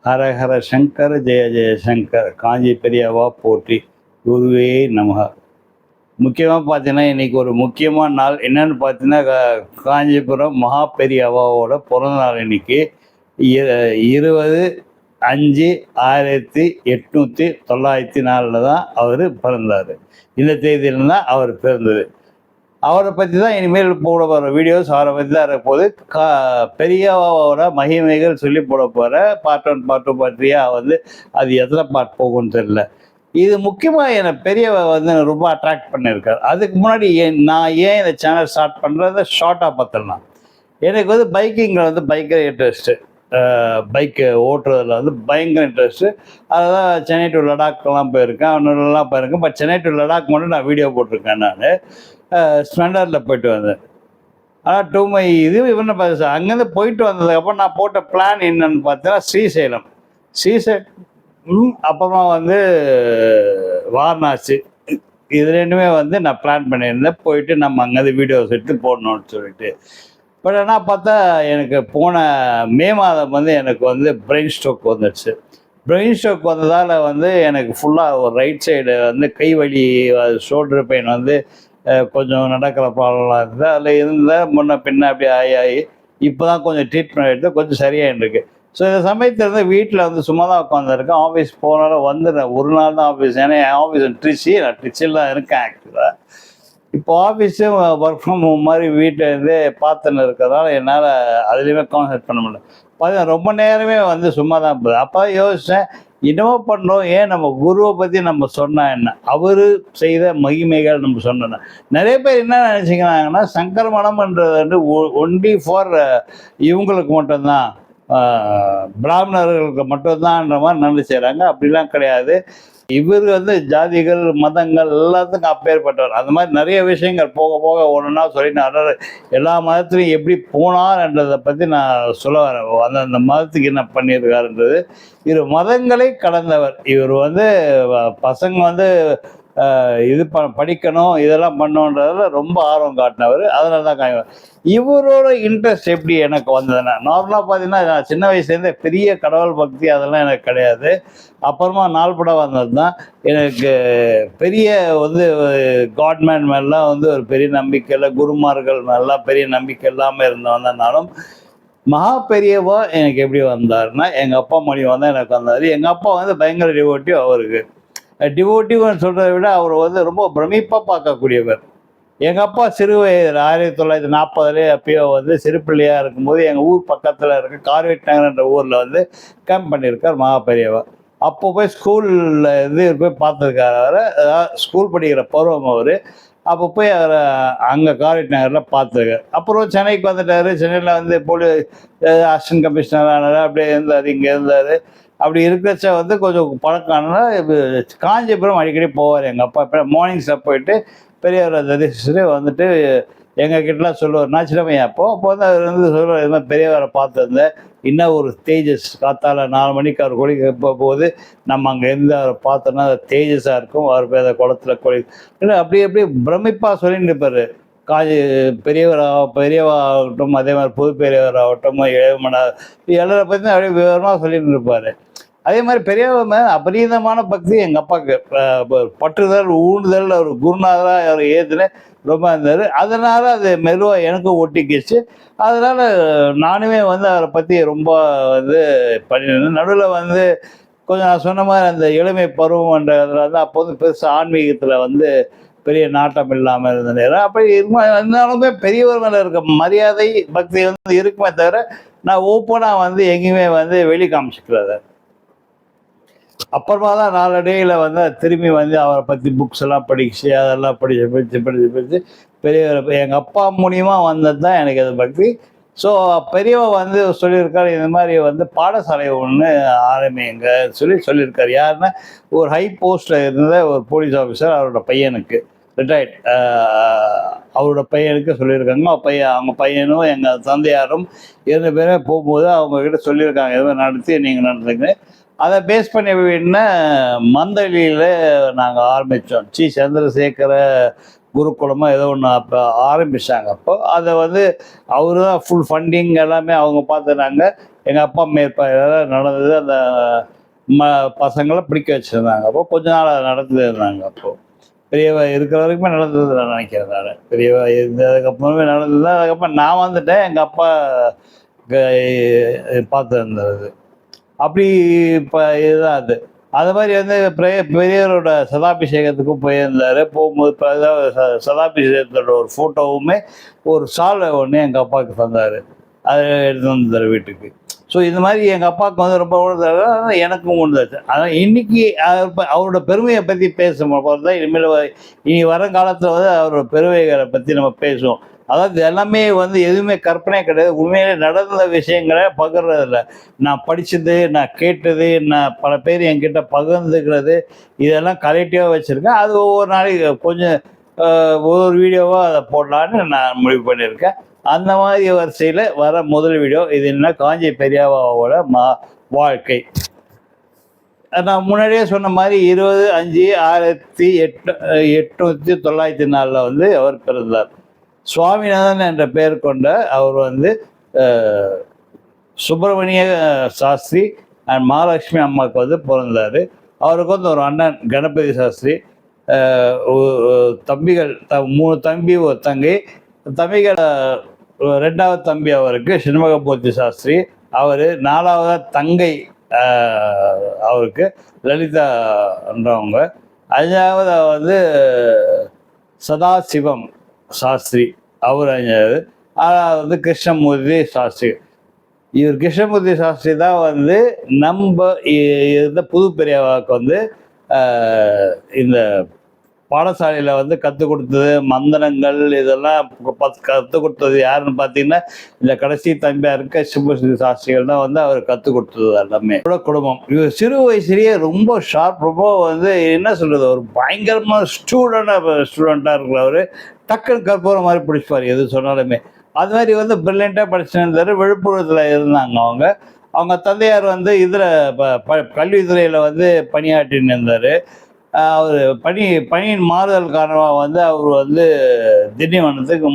ஹரஹர சங்கர ஜெய ஜெய சங்கர் காஞ்சி பெரியவா போற்றி குருவே நமக. முக்கியமாக பார்த்தீங்கன்னா இன்றைக்கி ஒரு முக்கியமான நாள் என்னன்னு பார்த்தீங்கன்னா காஞ்சிபுரம் மகா பெரியவாவோட பிறந்த நாள். இன்னைக்கு 20/5/1894 தான் அவர் பிறந்தார். இந்த தேதியில தான் அவர் பிறந்தது. அவரை பற்றி தான் இனிமேல் போட போகிற வீடியோஸ் அவரை பற்றி தான் இருக்க போது. பெரியவாவோட மகிமைகள் சொல்லி போட போகிற பார்ட் 1 பார்ட் 2 பார்ட் 3 அது எத்தனை பார்ட் போகும்னு தெரியல. இது முக்கியமாக என்னை பெரியவா ரொம்ப அட்ராக்ட் பண்ணியிருக்காரு. அதுக்கு முன்னாடி நான் ஏன் இந்த சேனல் ஸ்டார்ட் பண்ணுறத ஷார்ட்டாக பார்த்துடலாம். எனக்கு பைக்கிங்கில் பயங்கர இன்ட்ரெஸ்ட்டு. பைக்கு ஓட்டுறதுல பயங்கர இன்ட்ரெஸ்ட்டு. அதுதான் சென்னை டு லடாக்லாம் போயிருக்கேன், இன்னொருலாம் போயிருக்கேன். பட் சென்னை டு லடாக் மட்டும் நான் வீடியோ போட்டிருக்கேன். நான் ஸ்ப்ளெண்டரில் போயிட்டு வந்தேன். ஆனால் இவனை பார்த்து அங்கேருந்து போயிட்டு வந்ததுக்கப்புறம் நான் போட்ட பிளான் என்னன்னு பார்த்தீங்கன்னா ஸ்ரீசைலம், அப்புறமா வாரணாசி, இது ரெண்டுமே நான் பிளான் பண்ணியிருந்தேன். போயிட்டு நம்ம அங்கேருந்து வீடியோஸ் எடுத்து போடணும்னு சொல்லிட்டு. பட் ஆனால் பார்த்தா எனக்கு போன மே மாதம் எனக்கு பிரெயின் ஸ்ட்ரோக் வந்துடுச்சு. பிரெயின் ஸ்ட்ரோக் வந்ததால் எனக்கு ஃபுல்லாக ஒரு ரைட் சைடு கை வலி, ஷோல்டர் பெயின் கொஞ்சம் நடக்கிற ப்ராப்ளம்லாம் இருந்தது. அதில் இருந்தால் முன்ன பின்ன அப்படி ஆகி இப்போ தான் கொஞ்சம் ட்ரீட்மெண்ட் எடுத்து கொஞ்சம் சரியாகிட்டு இருக்கு. ஸோ இந்த சமயத்தில் வீட்டில் சும்மா தான் உட்காந்துருக்கேன். ஆஃபீஸ் போனாலும் வந்துடுறேன். ஒரு நாள் தான் ஆஃபீஸ், ஏன்னா என் ஆஃபீஸ் நான் ட்ரிச்சில் தான் இருக்கேன் ஆக்சுவலாக. இப்போ ஆஃபீஸும் ஒர்க் ஃப்ரம் ஹோம் மாதிரி வீட்டிலேருந்தே பார்த்துன்னு இருக்கிறதால என்னால் அதுலேயுமே கான்சன்ட்ரேட் பண்ண முடியல. பார்த்தீங்கன்னா ரொம்ப நேரமே சும்மா தான் போகுது. அப்போ யோசித்தேன், என்னவோ பண்ணுறோம், ஏன் நம்ம குருவை பற்றி நம்ம சொன்னால் என்ன, அவர் செய்த மகிமைகள் நம்ம சொன்னோன்னா. நிறைய பேர் என்ன நினச்சிக்கிறாங்கன்னா சங்கர மடம்ன்றது ஒன்லி ஃபார் இவங்களுக்கு மட்டும்தான், பிராமணர்களுக்கு மட்டும்தான்ற மாதிரி நினைச்சுறாங்க. அப்படிலாம் கிடையாது. இவர் ஜாதிகள் மதங்கள் எல்லாத்துக்கும் அப்பேற்பட்டவர். அந்த மாதிரி நிறைய விஷயங்கள் போக போக ஒன்றுனா சொல்லினார். எல்லா மதத்துலையும் எப்படி போனார்ன்றதை பற்றி நான் சொல்ல வரேன். அந்த மதத்துக்கு என்ன பண்ணியிருக்காருன்றது. இவர் மதங்களை கடந்தவர். இவர் பசங்க இது படிக்கணும், இதெல்லாம் பண்ணணுன்றதுல ரொம்ப ஆர்வம் காட்டினவர். அதனால தான் காய்வார். இவரோட இன்ட்ரெஸ்ட் எப்படி எனக்கு வந்ததுன்னா, நார்மலாக பார்த்தீங்கன்னா நான் சின்ன வயசுலேருந்தே பெரிய கடவுள் பக்தி அதெல்லாம் எனக்கு கிடையாது. அப்புறமா நாள்பட வந்தது தான் எனக்கு பெரிய காட்மேன் மேலாம் ஒரு பெரிய நம்பிக்கை இல்லை, குருமார்கள் மேலாம் பெரிய நம்பிக்கை இல்லாமல் இருந்தவனாலும் மகா பெரியவா எனக்கு எப்படி வந்தாருன்னா, எங்கள் அப்பா மூலியமாக தான் எனக்கு வந்தார். எங்கள் அப்பா பயங்கர டிவோட்டிவ். அவருக்கு டிவோட்டிவ்னு சொல்கிறத விட அவர் ரொம்ப பிரமிப்பாக பார்க்கக்கூடியவர். எங்கள் அப்பா சிறு வயதில் 1940 அப்பயோ சிறு பிள்ளையாக இருக்கும்போது எங்கள் ஊர் பக்கத்தில் இருக்க கார்வேட் நகர்ன்ற ஊரில் கேம்ப் பண்ணியிருக்கார் மகா பெரியவா. அப்போ போய் ஸ்கூலில் போய் பார்த்துருக்காரு. அவரை ஸ்கூல் படிக்கிற பருவம் அவர். அப்போ போய் அவரை அங்கே கார்வேட் நகரில் பார்த்துருக்காரு. அப்புறம் சென்னைக்கு வந்துட்டார். சென்னையில் அசிஸ்டன்ட் கமிஷனர் ஆனார். அப்படியே இருந்தார், இங்கே இருந்தார். அப்படி இருக்கிறச்ச கொஞ்சம் பழக்கம்னா காஞ்சிபுரம் அடிக்கடி போவார் எங்கள் அப்பா. இப்போ மார்னிங்ஸில் போயிட்டு பெரியவரை தரிசிச்சுட்டு எங்கள் கிட்டலாம் சொல்லுவார். நான் சின்னமையா அப்போ அவர் சொல்லுவார், இது மாதிரி பெரியவரை பார்த்துருந்தேன், இன்னும் ஒரு தேஜஸ் காத்தால 4 மணிக்கு அவர் கொடி போகுது, நம்ம அங்கே இருந்து அவரை பார்த்தோன்னா அது தேஜஸாக இருக்கும். அவர் பேர் குளத்தில் கொடி அப்படி பிரமிப்பாக சொல்லிட்டு இருப்பார். பெரியவா ஆகட்டும், அதே மாதிரி புது பெரியவர் ஆகட்டும், இளையமனா, எல்லாரை பற்றி அப்படியே விவரமாக சொல்லிட்டு இருப்பார். அதே மாதிரி பெரியவங்க அபரீதமான பக்தி எங்கள் அப்பாவுக்கு, பற்றுதல் ஊண்டுதல், அவர் குருநாதராக அவர் ஏற்றுல ரொம்ப இருந்தார். அதனால் அது மெதுவாக எனக்கும் ஒட்டிக்கிச்சு. அதனால் நானுமே அவரை பற்றி ரொம்ப பண்ணியிருந்தேன். நடுவில் கொஞ்சம் நான் சொன்ன மாதிரி அந்த இளமை பருவம்ன்றதுல அப்போ பெருசாக ஆன்மீகத்தில் பெரிய நாட்டம் இல்லாமல் இருந்த நேரம். அப்படி இருந்தாலுமே பெரியவர் மேலே இருக்க மரியாதை பக்தி இருக்குமே தவிர நான் ஓப்பனாக எங்கேயுமே வெளி காமிச்சிக்கிறது. அப்புறமா தான் நாளடைவில் திரும்பி அவரை பற்றி புக்ஸ் எல்லாம் படிச்சு அதெல்லாம் படித்து பெரியவர் பெரியவர் எங்கள் அப்பா மூலியமாக வந்தது தான் எனக்கு அது பக்தி. ஸோ பெரியவா சொல்லியிருக்காரு, இந்த மாதிரி பாடசாலை ஒன்று ஆரம்பிங்க சொல்லியிருக்காரு. யாருன்னா ஒரு ஹை போஸ்ட்டில் இருந்த ஒரு போலீஸ் ஆஃபீஸர், அவரோட பையனுக்கு ரிட்டையர்ட், அவரோட பையனுக்கு சொல்லியிருக்காங்க. அவங்க பையனும் எங்கள் தந்தையாரும் 2 பேருமே போகும்போது அவங்கக்கிட்ட சொல்லியிருக்காங்க, எதுவும் நடத்தி நீங்கள் நடந்துங்க. அதை பேஸ் பண்ணி மந்தளியில் நாங்கள் ஆரம்பித்தோம். சந்திரசேகர குருகுலமாக ஏதோ ஒன்று அப்போ ஆரம்பித்தாங்க. அப்போ அதை அவர் தான் ஃபுல் ஃபண்டிங் எல்லாமே அவங்க பார்த்துனாங்க. எங்கள் அப்பா மேற்பார்வையால் நடந்தது. அந்த பசங்களை பிடிக்க வச்சுருந்தாங்க. அப்போ கொஞ்ச நாள் அதை நடந்துட்டு இருந்தாங்க. அப்போது பெரியவ இருக்கிற வரைக்குமே நடந்தது நான் நினைக்கிறேன். நான் பெரியவ இருந்ததுக்கப்புறமே நடந்தது. அதுக்கப்புறம் நான் வந்துட்டேன், எங்கள் அப்பா பார்த்து இருந்தது. அப்படி இப்போ இதுதான் அது. அது மாதிரி வந்து பெரியவரோட சதாபிஷேகத்துக்கும் போயிருந்தார். போகும்போது இப்போ சதாபிஷேகத்தோட ஒரு ஃபோட்டோவுமே ஒரு சாலை ஒன்று எங்கள் அப்பாவுக்கு தந்தார். அதை எடுத்து வந்தார் வீட்டுக்கு. ஸோ இந்த மாதிரி எங்கள் அப்பாவுக்கு வந்து ரொம்ப உணர்ந்தாரு, எனக்கும் உணர்ந்தாச்சு. ஆனால் இன்னைக்கு அவரோட பெருமையை பற்றி பேசும்போது தான் இனிமேல் இனி வருங்காலத்தில் வந்து அவரோட பெருமைகளை பற்றி நம்ம பேசுவோம். அதாவது எல்லாமே வந்து எதுவுமே கற்பனை கிடையாது, உண்மையிலே நடந்த விஷயங்களை பகிர்றதில்ல. நான் படித்தது, நான் கேட்டது, நான் பல பேர் என்கிட்ட பகிர்ந்துக்கிறது, இதெல்லாம் கலெக்டிவாக வச்சுருக்கேன். அது ஒவ்வொரு நாளைக்கு கொஞ்சம் ஒவ்வொரு வீடியோவாக அதை போடலான்னு நான் முடிவு பண்ணியிருக்கேன். அந்த மாதிரி வரிசையில் வர முதல் வீடியோ இது என்ன, காஞ்சி பெரியவாவோட வாழ்க்கை. நான் முன்னாடியே சொன்ன மாதிரி 20/5/1804 வந்து அவர் பிறந்தார். சுவாமிநாதன் என்ற பெயர் கொண்ட அவர் வந்து சுப்பிரமணிய சாஸ்திரி அண்ட் மகாலட்சுமி அம்மாவுக்கு வந்து பிறந்தார். அவருக்கு வந்து ஒரு அண்ணன் கணபதி சாஸ்திரி, தம்பிகள் 3 தம்பி, ஒரு தங்கை. தம்பிகள் 2வது தம்பி அவருக்கு சண்முகமூர்த்தி சாஸ்திரி, அவர் 4வது தங்கை அவருக்கு லலிதான்றவங்க, 5வது வந்து சதாசிவம் சாஸ்திரி, அவர் 5வது, 6வது கிருஷ்ணமூர்த்தி சாஸ்திரி. இவர் கிருஷ்ணமூர்த்தி சாஸ்திரி தான் வந்து நம்ம இருந்த புது பெரியவாவுக்கு வந்து இந்த பாடசாலையில் வந்து கற்றுக் கொடுத்தது, மந்திரங்கள் இதெல்லாம் கற்றுக் கொடுத்தது யாருன்னு பார்த்தீங்கன்னா இந்த கடைசி தம்பியாருக்கு கிருஷ்ணமூர்த்தி சாஸ்திரிகள் தான் வந்து அவர் கற்றுக் கொடுத்தது எல்லாமே. குடும்பம் இவர் சிறு வயசுலேயே ரொம்ப ஷார்ப், ரொம்ப வந்து என்ன சொல்கிறது, ஒரு பயங்கரமாக ஸ்டூடெண்ட்டாக இருக்கிறவர். டக்குன்னு கற்பூர மாதிரி பிடிச்சிப்பார் எது சொன்னாலுமே. அது மாதிரி வந்து பிரில்லியண்ட்டாக படிச்சுருந்தார். விழுப்புரத்தில் இருந்தாங்க அவங்க தந்தையார் வந்து இதில் கல்வித்துறையில் வந்து பணியாற்றின்னு இருந்தார். அவர் பணியின் மாறுதல் காரணமாக வந்து அவர் வந்து திண்டிவனத்துக்கு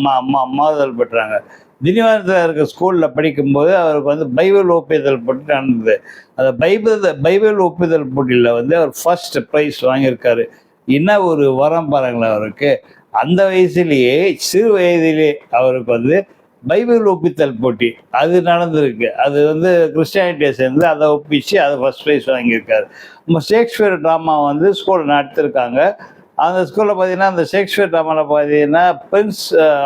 மாறுதல் பெற்றாங்க. திண்டிவனத்தில் இருக்க ஸ்கூலில் படிக்கும்போது அவருக்கு வந்து பைபிள் ஒப்புதல் போட்டி நடந்தது. அந்த பைபிள் ஒப்புதல் போட்டியில் வந்து அவர் ஃபர்ஸ்ட் ப்ரைஸ் வாங்கியிருக்காரு. என்ன ஒரு வரம் பாருங்களேன் அவருக்கு. அந்த வயசுலேயே சிறு வயதிலே அவருக்கு வந்து பைபிள் ஒப்பித்தல் போட்டி அது நடந்திருக்கு. அது வந்து கிறிஸ்டியானிட்டியை சேர்ந்து அதை ஒப்பிச்சு அதை ஃபர்ஸ்ட் ப்ரைஸ் வாங்கியிருக்காரு. நம்ம ஷேக்ஸ்பியர் ட்ராமா வந்து ஸ்கூலில் நடத்திருக்காங்க. அந்த ஸ்கூலில் பார்த்தீங்கன்னா அந்த ஷேக்ஸ்பியர் ட்ராமாவில் பார்த்தீங்கன்னா பிரின்ஸ்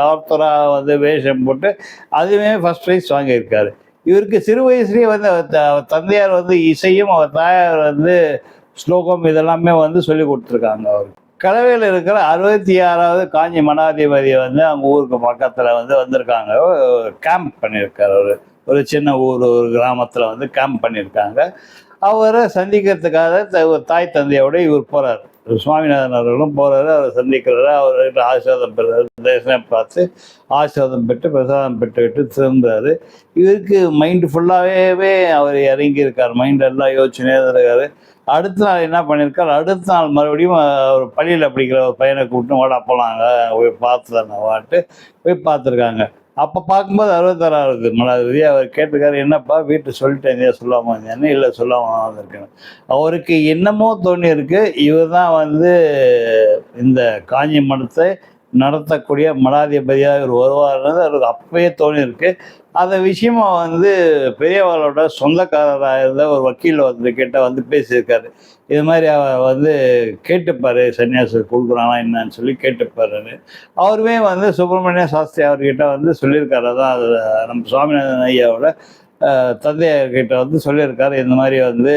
ஆர்த்தராக வந்து வேஷம் போட்டு அதுவுமே ஃபர்ஸ்ட் ப்ரைஸ் வாங்கியிருக்காரு. இவருக்கு சிறு வயசுலேயே வந்து அவர் தந்தையார் வந்து இசையும் அவர் தாயார் வந்து ஸ்லோகம் இதெல்லாமே வந்து சொல்லி கொடுத்துருக்காங்க. அவருக்கு கலவையில் இருக்கிற 66வது காஞ்சி மடாதிபதியை வந்து அவங்க ஊருக்கு பக்கத்தில் வந்து வந்திருக்காங்க. கேம்ப் பண்ணியிருக்காரு. ஒரு சின்ன ஊர், ஒரு கிராமத்தில் வந்து கேம்ப் பண்ணியிருக்காங்க. அவரை சந்திக்கிறதுக்காக ஒரு தாய் தந்தையோட இவர் போகிறார். சுவாமிநாதன் அவர்களும் போகிறாரு, அவரை சந்திக்கிறாரு. அவர்கிட்ட ஆசீர்வாதம் பெறுறாரு. தரிசனம் பார்த்து ஆசீர்வாதம் பெற்று பிரசாதம் பெற்றுக்கிட்டு திரும்புறாரு. இவருக்கு மைண்டு ஃபுல்லாகவே அவர் இறங்கியிருக்கார். மைண்ட் எல்லாம் யோசிச்சுனே இருக்காரு. அடுத்த நாள் என்ன பண்ணியிருக்காரு, அடுத்த நாள் மறுபடியும் அவர் பள்ளியில் படிக்கிற ஒரு பையனை கூப்பிட்டு வாடா போகலாங்க போய் பார்த்து தானே வாட்டு போய் பார்த்துருக்காங்க. அப்போ பார்க்கும்போது 66வது மடாதிபதி அவர் கேட்டிருக்காரு, என்னப்பா வீட்டு சொல்லிட்டேன் சொல்லாமல் இருந்தேன்னு. இல்லை சொல்லாமல் வந்திருக்கேன். அவருக்கு என்னமோ தோணியிருக்கு, இவர் தான் வந்து இந்த காஞ்சி மடத்தை நடத்தக்கூடிய மடாதிபதியாக இவர் வருவார்ன்றது அவருக்கு அப்பவே தோணியிருக்கு. அந்த விஷயமா வந்து பெரியவாளோட சொந்தக்காரராக இருந்த ஒரு வக்கீல் வந்து கிட்ட வந்து பேசியிருக்காரு. இது மாதிரி அவர் வந்து கேட்டுப்பார், சன்னியாசி கொடுக்குறானா என்னன்னு சொல்லி கேட்டுப்பாருன்னு. அவருமே வந்து சுப்பிரமணிய சாஸ்திரி அவர்கிட்ட வந்து சொல்லியிருக்காரு. அதான் நம்ம சுவாமிநாதன் ஐயாவோட தந்தையார்கிட்ட வந்து சொல்லியிருக்காரு, இந்த மாதிரி வந்து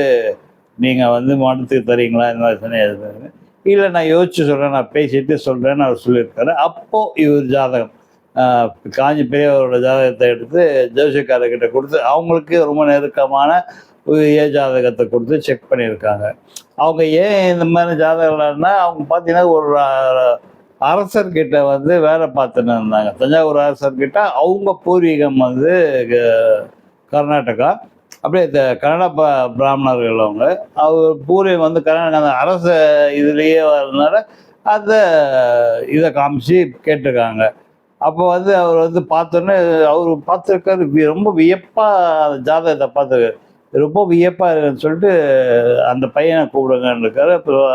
நீங்கள் வந்து மடத்துக்கு தரீங்களா, இந்த மாதிரி சன்னியாசி. இல்லை நான் யோசிச்சு சொல்கிறேன், நான் பேசிட்டு சொல்கிறேன்னு அவர் சொல்லியிருக்காரு. அப்போது இவர் ஜாதகம் காஞ்சி பெரியவரோட ஜாதகத்தை எடுத்து ஜோசியக்காரர்கிட்ட கொடுத்து அவங்களுக்கு ரொம்ப நெருக்கமான ஜாதகத்தை கொடுத்து செக் பண்ணியிருக்காங்க. அவங்க ஏன் இந்த மாதிரி ஜாதகம்னா, அவங்க பார்த்தீங்கன்னா ஒரு அரசர்கிட்ட வந்து வேலை பார்த்துன்னு இருந்தாங்க. தஞ்சாவூர் அரசர்கிட்ட. அவங்க பூர்வீகம் வந்து கர்நாடகா. அப்படியே இந்த கன்னட பிராமணர்கள் அவர் பூர்வீகம் வந்து கர்நாடகா. அந்த அரச இதுலேயே வரதுனால அந்த இதை காமிச்சு கேட்டிருக்காங்க. அப்போ வந்து அவர் வந்து பார்த்தோன்னே அவர் பார்த்துருக்காரு, ரொம்ப வியப்பாக ஜாதகத்தை பார்த்துருக்காரு. ரொம்ப வியப்பாக இருக்குன்னு சொல்லிட்டு அந்த பையனை கூப்பிடுங்கன்னு இருக்காரு. அப்புறம்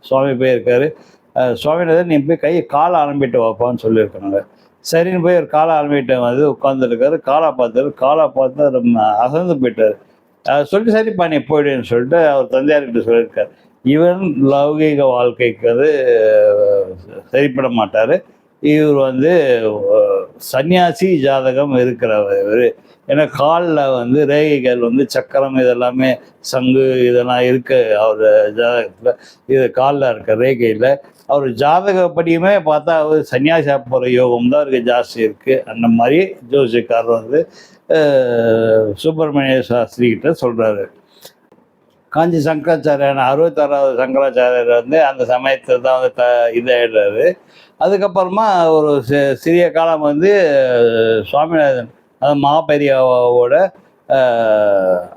சுவாமி போயிருக்காரு. சுவாமிநாதன், நீ போய் காலை அலம்பிட்டு வாப்பான்னு சொல்லியிருக்காங்க. சரின்னு போய் ஒரு காலை அலம்பிட்டு வந்து உட்காந்துருக்காரு. காலை பார்த்து ரொம்ப அசந்து போயிட்டார். சொல்லிட்டு சரிப்பா நீ போயிடுன்னு சொல்லிட்டு அவர் தந்தையார்கிட்ட சொல்லியிருக்காரு. இவன் லௌகீக வாழ்க்கைக்கு வந்து சரிப்பட மாட்டார். இவர் வந்து சன்னியாசி ஜாதகம் இருக்கிறவர் இவர். ஏன்னா காலில் வந்து ரேகைகள் வந்து சக்கரம் இதெல்லாமே சங்கு இதெல்லாம் இருக்கு அவர் ஜாதகத்தில். இது காலில் இருக்க ரேகையில் அவர் ஜாதகப்படியுமே பார்த்தா அவர் சன்னியாசி போகிற யோகம் தான் அவருக்கு ஜாஸ்தி இருக்குது. அந்த மாதிரி ஜோசியக்காரர் வந்து சுப்பிரமணிய சாஸ்திரி கிட்ட சொல்கிறாரு. காஞ்சி சங்கராச்சாரியான 66வது சங்கராச்சாரியர் வந்து அந்த சமயத்தில் தான் வந்து இதாகிடுறாரு. அதுக்கப்புறமா ஒரு சிறிய காலம் வந்து சுவாமிநாதன் அதாவது மாபெரியாவோட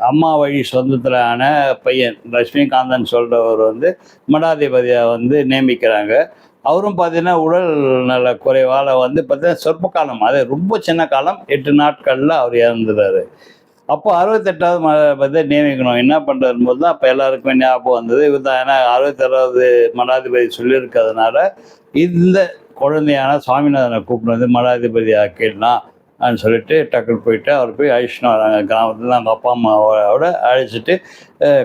அம்மா வழி சொந்தத்தில் ஆன பையன் லட்சுமிகாந்தன் சொல்கிறவர் வந்து மடாதிபதியாக வந்து நியமிக்கிறாங்க. அவரும் பார்த்தீங்கன்னா உடல் நல குறைவால் வந்து பார்த்தீங்கன்னா சொற்ப காலம், அது ரொம்ப சின்ன காலம், 8 நாட்களில் அவர் இறந்துறாரு. அப்போ 68வது மடாதிபதியை நியமிக்கணும், என்ன பண்ணுறது போது தான் அப்போ எல்லாருக்குமே ஞாபகம் வந்தது இவர் தான். ஏன்னா 67வது மடாதிபதி சொல்லியிருக்கிறதுனால இந்த குழந்தையான சுவாமிநாதனை கூப்பிட்டு வந்து மடாதிபதி ஆக்கிடலாம் அப்படின்னு சொல்லிட்டு டக்குன்னு போயிட்டு அவர் போய் அழிச்சுட்டு வராங்க. கிராமத்தில் அவங்க அப்பா அம்மாவோட அழைச்சிட்டு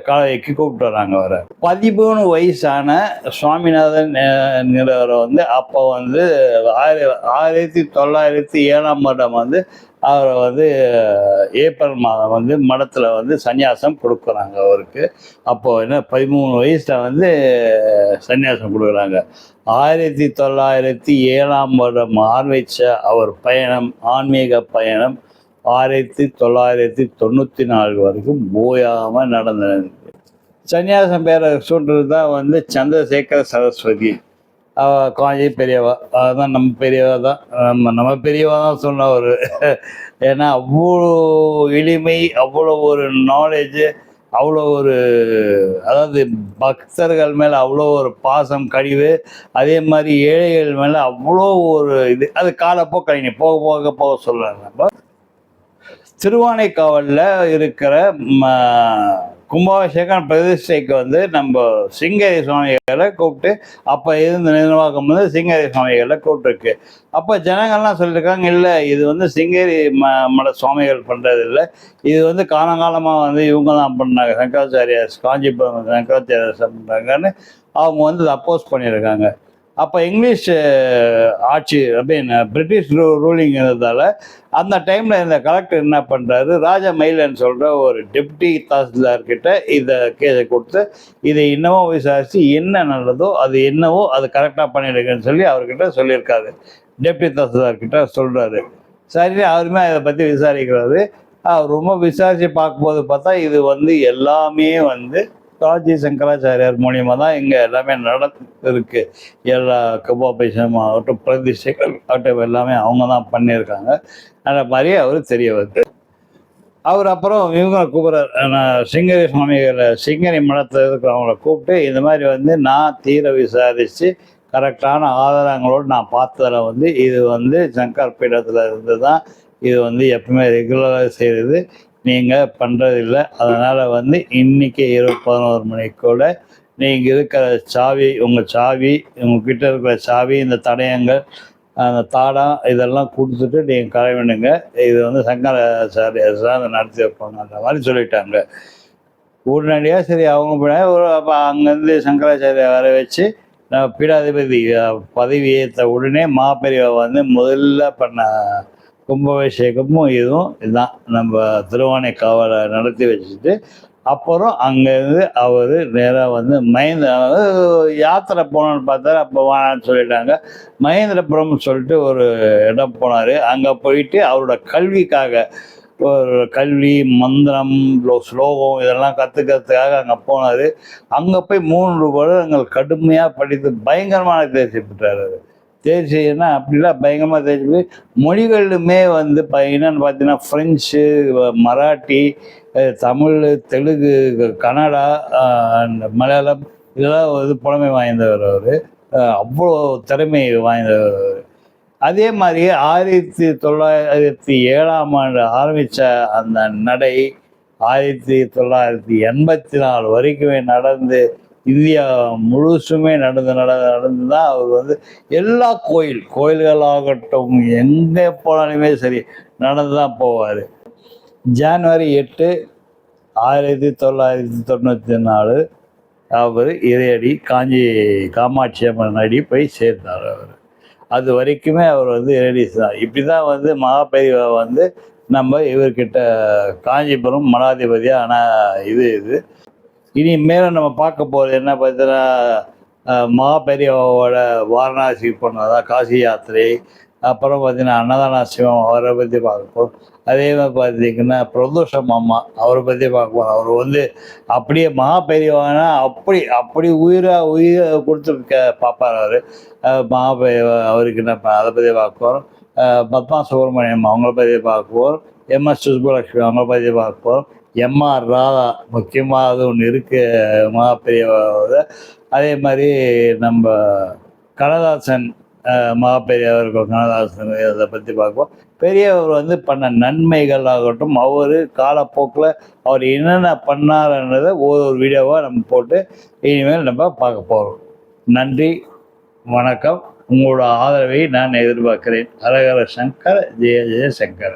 காலைக்கு கூப்பிட்டு வராங்க. அவரை 13 வயசான சுவாமிநாதன் வந்து அப்போ வந்து 1907 வந்து அவரை வந்து ஏப்ரல் மாதம் வந்து மடத்தில் வந்து சன்னியாசம் கொடுக்குறாங்க அவருக்கு. அப்போது என்ன 13 வயசில் வந்து சன்னியாசம் கொடுக்குறாங்க. 1907 ஆரம்பித்த அவர் பயணம், ஆன்மீக பயணம் 1994 வரைக்கும் ஓயாமல் நடந்தது. சன்னியாசம் பேரை சூன்றது தான் வந்து சந்திரசேகர சரஸ்வதி. காஞ்சி பெரியவா, அதுதான் நம்ம பெரியவா தான், நம்ம பெரியவா தான் சொன்னவர். ஏன்னா அவ்வளோ எளிமை, அவ்வளோ ஒரு நாலேஜு, அவ்வளோ ஒரு அதாவது பக்தர்கள் மேலே அவ்வளோ ஒரு பாசம் கழிவு, அதே மாதிரி ஏழைகள் மேலே அவ்வளோ ஒரு இது. அது காலப்போக்கு போக போக சொல்கிறாங்க. நம்ம திருவானைக்காவலில் இருக்கிற கும்பாபிஷேகம் பிரதிஷ்டைக்கு வந்து நம்ம சிங்கேரி சுவாமிகளை கூப்பிட்டு, அப்போ இருந்த நிர்வாகம் வந்து சிங்கேரி சுவாமிகளை கூப்பிட்டுருக்கு. அப்போ ஜனங்கள்லாம் சொல்லியிருக்காங்க, இல்லை இது வந்து சிங்கேரி மட சுவாமிகள் பண்ணுறது இல்லை, இது வந்து காலங்காலமாக வந்து இவங்க தான் பண்ணாங்க, சங்கராச்சாரியார், காஞ்சிபுரம் சங்கராச்சாரியார் பண்ணுறாங்கன்னு அவங்க வந்து அப்போஸ் பண்ணியிருக்காங்க. அப்போ இங்கிலீஷ் ஆட்சி அப்படின்னு பிரிட்டிஷ் ரூலிங் இருந்ததால் அந்த டைமில் இந்த கலெக்டர் என்ன பண்ணுறாரு, ராஜா மயிலன் சொல்கிற ஒரு டெப்டி தாசில்தார்கிட்ட இதை கேஸை கொடுத்து இதை இன்னமும் விசாரித்து என்ன நல்லதோ அது என்னவோ அது கரெக்டாக பண்ணிடுங்கன்னு சொல்லி அவர்கிட்ட சொல்லியிருக்காரு. டெப்டி தாசில்தார்கிட்ட சொல்கிறாரு. சரி, அவருமே அதை பற்றி விசாரிக்கிறாரு. அவர் ரொம்ப விசாரித்து பார்க்கும்போது பார்த்தா இது வந்து எல்லாமே வந்து காஞ்சி சங்கராச்சாரியார் மூலியமாக தான் இங்கே எல்லாமே நடந்துருக்கு. எல்லா கும்பாபிஷேகம் ஆகட்டும், பிரதிஷ்டைகள் ஆகட்டும், எல்லாமே அவங்க தான் பண்ணியிருக்காங்க. அந்த மாதிரி அவர் தெரிய வருது. அவர் அப்புறம் இவங்க கூப்பிட்றாரு, நான் சிங்கரி சுவாமிகளை சிங்கரி மடத்தில் இருக்கிறவங்கள கூப்பிட்டு இந்த மாதிரி வந்து நான் தீர விசாரித்து கரெக்டான ஆதாரங்களோடு நான் பார்த்ததில் வந்து இது வந்து சங்கர் பீடத்தில் இருந்து தான் இது வந்து எப்பவுமே ரெகுலராக செய்கிறது, நீங்கள் பண்ணுறதில்லை. அதனால் வந்து இன்றைக்கி 11 மணிக்கூட நீங்கள் இருக்கிற சாவி, உங்கள் சாவி, உங்கள்கிட்ட இருக்கிற சாவி, இந்த தடயங்கள், அந்த தாடம் இதெல்லாம் கொடுத்துட்டு நீங்கள் கிளம்பிடுங்க, இது வந்து சங்கராச்சாரியார் தான் நடத்தி வைப்பாங்க அந்த மாதிரி சொல்லிட்டாங்க. உடனடியாக சரி அவங்க ஒரு அப்போ அங்கேருந்து சங்கராச்சாரியை வர வச்சு பீடாதிபதி பதவி ஏற்ற உடனே மாபெரியவா வந்து முதல்ல பண்ண கும்பாபிஷேகமும் இதுதான் நம்ம திருவானைக்காவலை நடத்தி வச்சுட்டு அப்புறம் அங்கேருந்து அவர் நேராக வந்து யாத்திரை போனோன்னு பார்த்தா அப்போ வானான்னு சொல்லிட்டாங்க. மகேந்திரபுரம்னு சொல்லிட்டு ஒரு இடம் போனார். அங்கே போயிட்டு அவரோட கல்விக்காக ஒரு கல்வி மந்திரம் ஸ்லோகம் இதெல்லாம் கற்றுக்கிறதுக்காக அங்கே போனார். அங்கே போய் 3 வருடங்கள் கடுமையாக படித்து பயங்கரமான தேர்ச்சி பெற்றார். தேர்ச்சின்னா அப்படிலாம் பயங்கரமாக தேர்ச்சி போய் மொழிகளுமே வந்து என்னென்னு பார்த்தீங்கன்னா ஃப்ரெஞ்சு, மராட்டி, தமிழ், தெலுங்கு, கன்னடா, மலையாளம் இதெல்லாம் வந்து புலமை வாய்ந்தவர் அவர். அவ்வளோ திறமை வாய்ந்தவர். அதே மாதிரி 1907ஆம் ஆண்டு ஆரம்பித்த அந்த நடை 1984 வரைக்குமே நடந்து, இந்தியா முழுசுமே நடந்து தான் அவர் வந்து எல்லா கோயில்களாகட்டும் எங்கே போனாலுமே சரி நடந்து தான் போவார். ஜனவரி 8 1994 அவர் இறையடி காமாட்சி அம்மன் அடி போய் சேர்ந்தார். அவர் அது வரைக்குமே அவர் வந்து இறையடி தான். இப்படி தான் வந்து மகாபெரிவா வந்து நம்ம இவர்கிட்ட காஞ்சிபுரம் மடாதிபதியாக ஆனால் இது இனி மேலும் நம்ம பார்க்க போகிறது என்ன பார்த்தீங்கன்னா, மகாபெரிவாவோட வாரணாசி போனதா காசி யாத்திரை, அப்புறம் பார்த்தீங்கன்னா அன்னதானாசிவம் அவரை பற்றி பார்க்க போகிறோம். அதே மாதிரி பார்த்தீங்கன்னா பிரதோஷம் அம்மா அவரை பற்றி பார்க்க போகிறோம். அவர் வந்து அப்படியே மகாபெரிவானா அப்படி உயிரை கொடுத்து பார்ப்பார் அவர். மகாபெரிவா அவருக்கு நம்ம அதை பற்றி பார்க்க போகிறோம். பத்மா சுப்பிரமணியம் அவங்கள பற்றி பார்க்க போகிறோம். MS சுப்புலட்சுமி அவங்கள பற்றி பார்க்க போகிறோம். MR ராதா முக்கியமாக அது ஒன்று இருக்குது மகாபெரியாவோட. அதே மாதிரி நம்ம கண்ணதாசன் மகாபெரியாவர் கண்ணதாசன் அதை பற்றி பார்ப்போம். பெரியவர் வந்து பண்ண நன்மைகள் ஆகட்டும், அவர் காலப்போக்கில் அவர் என்னென்ன பண்ணார்ன்றதை ஒவ்வொரு வீடியோவாக நம்ம போட்டு இனிமேல் நம்ம பார்க்க போகிறோம். நன்றி, வணக்கம். உங்களோட ஆதரவை நான் எதிர்பார்க்கிறேன். ஹரஹர சங்கர, ஜெய ஜெய சங்கர.